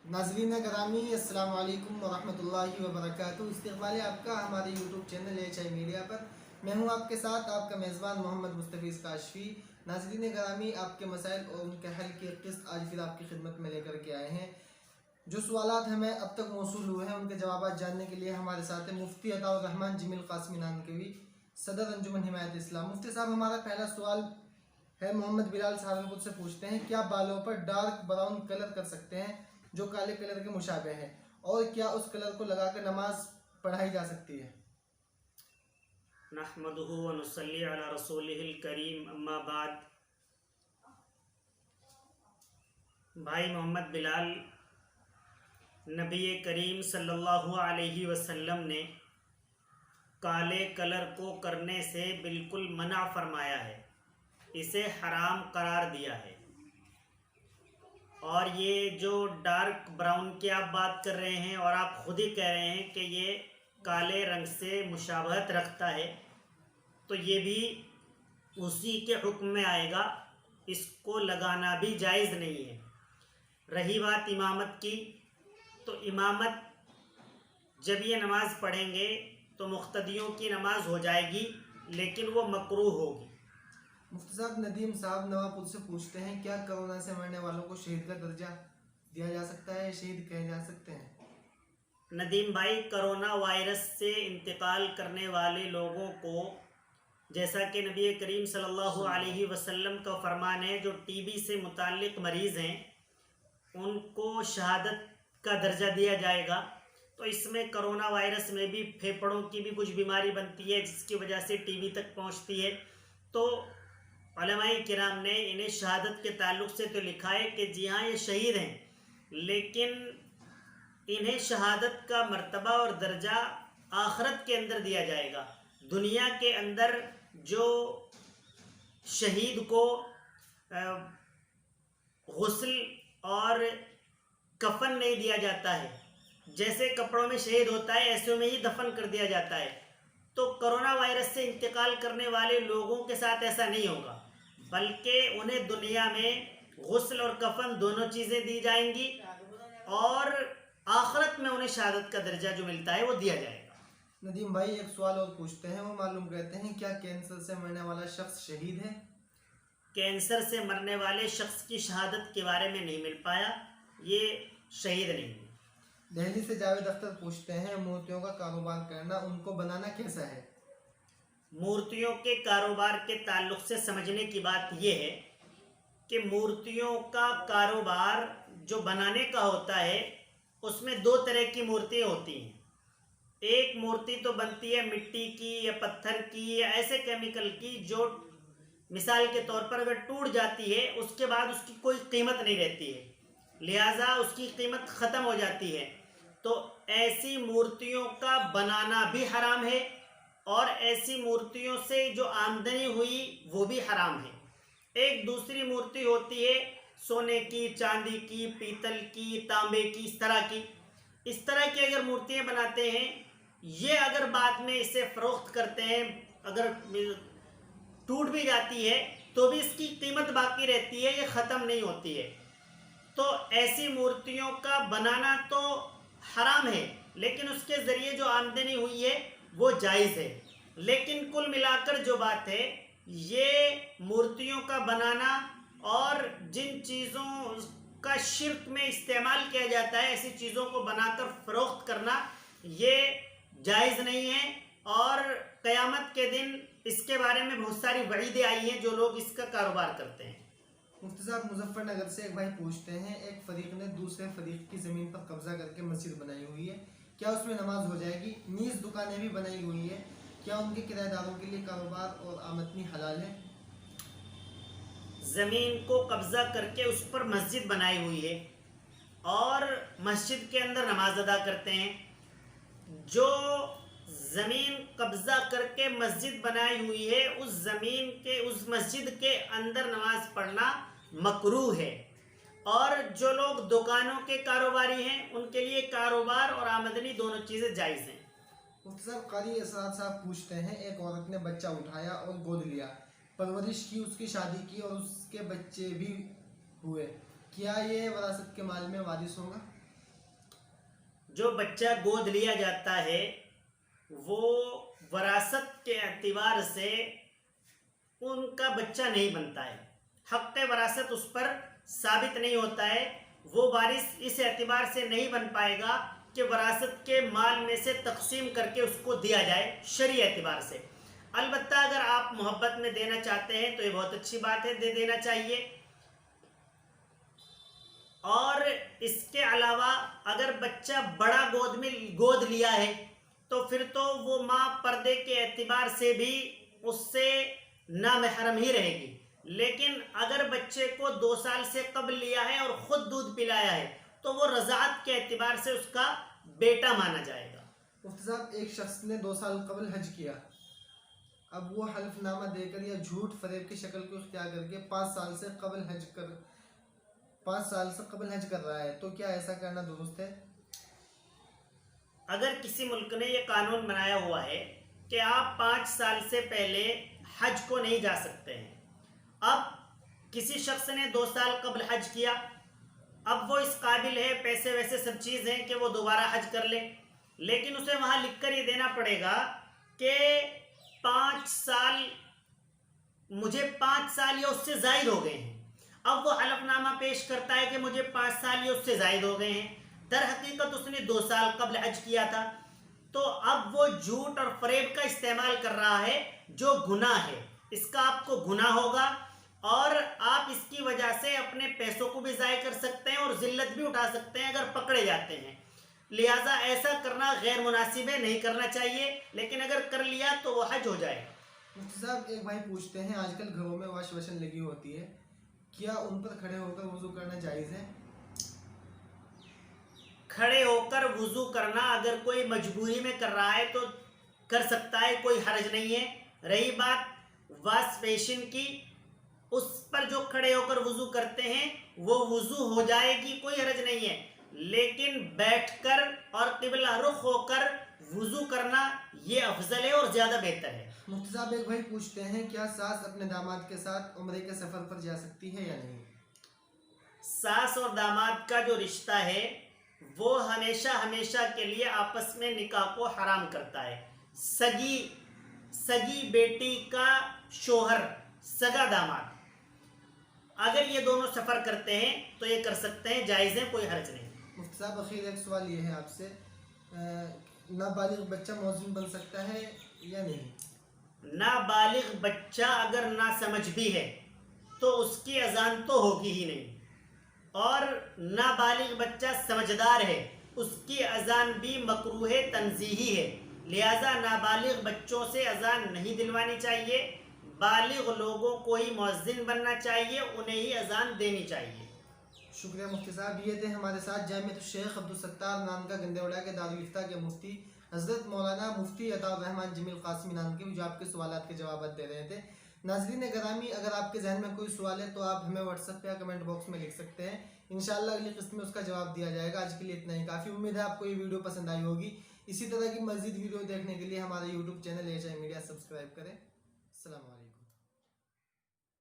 नाज़रीन गिरामी अस्सलाम वालेकुम वरहमतुल्लाहि वबरकातुहू। इस्तक़बाल आपका हमारे यूट्यूब चैनल HI मीडिया पर। मैं हूं आपके साथ आपका मेज़बान मोहम्मद मुस्तफ़ीज़ काशफ़ी। नाज़रीन गिरामी, आपके मसाइल और उनके हल की किस्त आज फिर आपकी खिदमत में लेकर के आए हैं। जो सवालात हमें अब तक मौसूल हुए हैं उनके जवाब जानने के लिए हमारे साथ है मुफ्ती अताउर रहमान जमील कासमी नानकवी, सदर अंजुमन हिमायत इस्लाम। मुफ्ती साहब, हमारा पहला सवाल है मोहम्मद बिलाल साहब खुद से पूछते हैं, क्या बालों पर डार्क ब्राउन कलर कर सकते हैं जो काले कलर के मुशाबे हैं, और क्या उस कलर को लगाकर नमाज पढ़ाई जा सकती है? नहमदुहु व नुसल्ली अला रसूलिहिल करीम, अम्मा बाद। भाई मोहम्मद बिलाल, नबी करीम सल्लल्लाहु अलैहि वसल्लम ने काले कलर को करने से बिल्कुल मना फरमाया है, इसे हराम करार दिया है। और ये जो डार्क ब्राउन की आप बात कर रहे हैं और आप खुद ही कह रहे हैं कि ये काले रंग से मुशाबहत रखता है, तो ये भी उसी के हुक्म में आएगा, इसको लगाना भी जायज़ नहीं है। रही बात इमामत की, तो इमामत जब ये नमाज़ पढ़ेंगे तो मुख्तदियों की नमाज हो जाएगी, लेकिन वो मकरूह होगी। मुफ्ती साहब, नदीम साहब नवापुर से पूछते हैं, क्या कोरोना से मरने वालों को शहीद का दर्जा दिया जा सकता है, शहीद कहे जा सकते हैं? नदीम भाई, कोरोना वायरस से इंतकाल करने वाले लोगों को, जैसा कि नबी करीम सल्लल्लाहु अलैहि वसल्लम का फरमान है, जो टीबी से मुताल्लिक मरीज़ हैं उनको शहादत का दर्जा दिया जाएगा। तो इसमें कोरोना वायरस में भी फेफड़ों की भी कुछ बीमारी बनती है जिसकी वजह से टीबी तक पहुंचती है। तो उलमाए किराम ने इन्हें शहादत के ताल्लुक़ से तो लिखा है कि जी हाँ, ये शहीद हैं, लेकिन इन्हें शहादत का मर्तबा और दर्जा आखिरत के अंदर दिया जाएगा। दुनिया के अंदर जो शहीद को गुस्ल और कफन नहीं दिया जाता है, जैसे कपड़ों में शहीद होता है ऐसे में ही दफन कर दिया जाता है, तो कोरोना वायरस से इंतकाल करने वाले लोगों के साथ ऐसा नहीं होगा, बल्कि उन्हें दुनिया में गुस्ल और कफन दोनों चीज़ें दी जाएंगी और आखिरत में उन्हें शहादत का दर्जा जो मिलता है वो दिया जाएगा। नदीम भाई एक सवाल और पूछते हैं, वो मालूम करते हैं, क्या कैंसर से मरने वाला शख्स शहीद है? कैंसर से मरने वाले शख्स की शहादत के बारे में नहीं मिल पाया, ये शहीद नहीं है। दिल्ली से जावेद अख्तर पूछते हैं, मूर्तियों का कारोबार करना, उनको बनाना कैसा है? मूर्तियों के कारोबार के ताल्लुक़ से समझने की बात यह है कि मूर्तियों का कारोबार जो बनाने का होता है उसमें दो तरह की मूर्तियाँ होती हैं। एक मूर्ति तो बनती है मिट्टी की या पत्थर की या ऐसे केमिकल की, जो मिसाल के तौर पर अगर टूट जाती है उसके बाद उसकी कोई कीमत नहीं रहती है, लिहाजा उसकी कीमत ख़त्म हो जाती है। तो ऐसी मूर्तियों का बनाना भी हराम है और ऐसी मूर्तियों से जो आमदनी हुई वो भी हराम है। एक दूसरी मूर्ति होती है सोने की, चांदी की, पीतल की, तांबे की, इस तरह की अगर मूर्तियाँ बनाते हैं, ये अगर बाद में इसे फ़रोख्त करते हैं, अगर टूट भी जाती है तो भी इसकी कीमत बाकी रहती है, ये ख़त्म नहीं होती है। तो ऐसी मूर्तियों का बनाना तो हराम है, लेकिन उसके ज़रिए जो आमदनी हुई है वो जायज़ है। लेकिन कुल मिलाकर जो बात है, ये मूर्तियों का बनाना और जिन चीज़ों का शिर्क में इस्तेमाल किया जाता है, ऐसी चीज़ों को बनाकर फ़रोख्त करना, ये जायज़ नहीं है। और क़यामत के दिन इसके बारे में बहुत सारी वईदें आई हैं जो लोग इसका कारोबार करते हैं। मुफ्ती साहब, मुजफ्फरनगर से एक भाई पूछते हैं, एक फरीक ने दूसरे फरीक की ज़मीन पर कब्जा करके मस्जिद बनाई हुई है, क्या उसमें नमाज हो जाएगी? नीज़ दुकानें भी बनाई हुई है, क्या उनके किराएदारों के लिए कारोबार और आमदनी हलाल है? ज़मीन को कब्ज़ा करके उस पर मस्जिद बनाई हुई है और मस्जिद के अंदर नमाज अदा करते हैं। जो ज़मीन कब्ज़ा करके मस्जिद बनाई हुई है, उस ज़मीन के, उस मस्जिद के अंदर नमाज पढ़ना मकरूह है। और जो लोग दुकानों के कारोबारी हैं उनके लिए कारोबार और आमदनी दोनों चीज़ें जायज़ हैं। मुफ्ती साहब, कारी एसरात साहब पूछते हैं, एक औरत ने बच्चा उठाया और गोद लिया, परवरिश की, उसकी शादी की और उसके बच्चे भी हुए, क्या ये वरासत के माल में वारिस होगा? जो बच्चा गोद लिया जाता है वो वरासत के एतबार से उनका बच्चा नहीं बनता है, हक़ वरासत उस पर साबित नहीं होता है। वो वारिस इस एतबार से नहीं बन पाएगा कि वरासत के माल में से तकसीम करके उसको दिया जाए शरई एतबार से। अलबत्ता अगर आप मोहब्बत में देना चाहते हैं तो ये बहुत अच्छी बात है, दे देना चाहिए। और इसके अलावा अगर बच्चा बड़ा गोद लिया है तो फिर तो वो माँ पर्दे के एतबार से भी उससे नामहरम ही रहेगी। लेकिन अगर बच्चे को 2 साल से कबल लिया है और ख़ुद दूध पिलाया है तो वो रज़ात के एतबार से उसका बेटा माना जाएगा। मुफ्ती साहब, एक शख्स ने 2 साल कबल हज किया, अब वो हल्फनामा देकर या झूठ फरेब की शक्ल को इख्तियार करके 5 साल से कबल हज कर रहा है, तो क्या ऐसा करना दुरुस्त है? अगर किसी मुल्क ने यह कानून बनाया हुआ है कि आप 5 साल से पहले हज को नहीं जा सकते हैं, अब किसी शख्स ने 2 साल कबल हज किया, अब वो इस काबिल है, पैसे वैसे सब चीज़ हैं कि वो दोबारा हज कर ले, लेकिन उसे वहाँ लिख कर ये देना पड़ेगा कि 5 साल या उससे ज़ायद हो गए हैं। अब वो हलफनामा पेश करता है कि मुझे 5 साल या उससे ज़ायद हो गए हैं, दर हकीकत उसने 2 साल कबल हज किया था। तो अब वो झूठ और फरेब का इस्तेमाल कर रहा है जो गुनाह है, इसका आपको गुनाह होगा और आप इसकी वजह से अपने पैसों को भी ज़ाय कर सकते हैं और ज़िल्लत भी उठा सकते हैं अगर पकड़े जाते हैं। लिहाजा ऐसा करना गैर मुनासिब है, नहीं करना चाहिए, लेकिन अगर कर लिया तो वो हज हो जाएगा। मुफ्ती साहब, एक भाई पूछते हैं, आजकल घरों में वॉश बेसिन लगी होती है, क्या उन पर खड़े होकर वुज़ू करना जायज़ है? खड़े होकर वुज़ू करना अगर कोई मजबूरी में कर रहा है तो कर सकता है, कोई हर्ज नहीं है। रही बात वॉश बेसिन की, उस पर जो खड़े होकर वुज़ू करते हैं वो वुज़ू हो जाएगी, कोई हर्ज नहीं है, लेकिन बैठकर और क़िबला रुख होकर वुज़ू करना ये अफजल है और ज़्यादा बेहतर है। मुफ्ती साहब, एक भाई पूछते हैं, क्या सास अपने दामाद के साथ उम्रे के सफ़र पर जा सकती है या नहीं? सास और दामाद का जो रिश्ता है वो हमेशा हमेशा के लिए आपस में निकाह को हराम करता है। सगी बेटी का शोहर, सगा दामाद, अगर ये दोनों सफ़र करते हैं तो ये कर सकते हैं, जायज़ है, कोई हर्ज नहीं। मुफ्ती साहब, आखिर एक सवाल ये है आपसे, नाबालिग बच्चा मौज़िन बन सकता है या नहीं? नाबालिग बच्चा अगर ना समझ भी है तो उसकी अजान तो होगी ही नहीं, और नाबालिग बच्चा समझदार है उसकी अजान भी मकरूह तंज़ीही है। लिहाजा नाबालिग बच्चों से अजान नहीं दिलवानी चाहिए, बालिग लोगों को ही मुअज्जिन बनना चाहिए, उन्हें ही अजान देनी चाहिए। शुक्रिया मुफ्ती साहब। ये थे हमारे साथ जामिअत शेख अब्दुल सत्तार नानका गंदेवाड़ा के दारुल इफ्ता के मुफ्ती हज़रत मौलाना मुफ्ती अताउर रहमान जमील कासिमी नानकी, जो आपके सवालात के जवाब दे रहे थे। नाज़रीन गिरामी, अगर आपके जहन में कोई सवाल है तो आप हमें व्हाट्सएप या कमेंट बॉक्स में लिख सकते हैं, इंशाअल्लाह अगली किस्त में उसका जवाब दिया जाएगा। आज के लिए इतना ही काफ़ी। उम्मीद है आपको ये वीडियो पसंद आई होगी। इसी तरह की मज़ीद वीडियो देखने के लिए हमारे यूट्यूब चैनल एएचआई मीडिया सब्सक्राइब करें। अस्सलाम वालेकुम।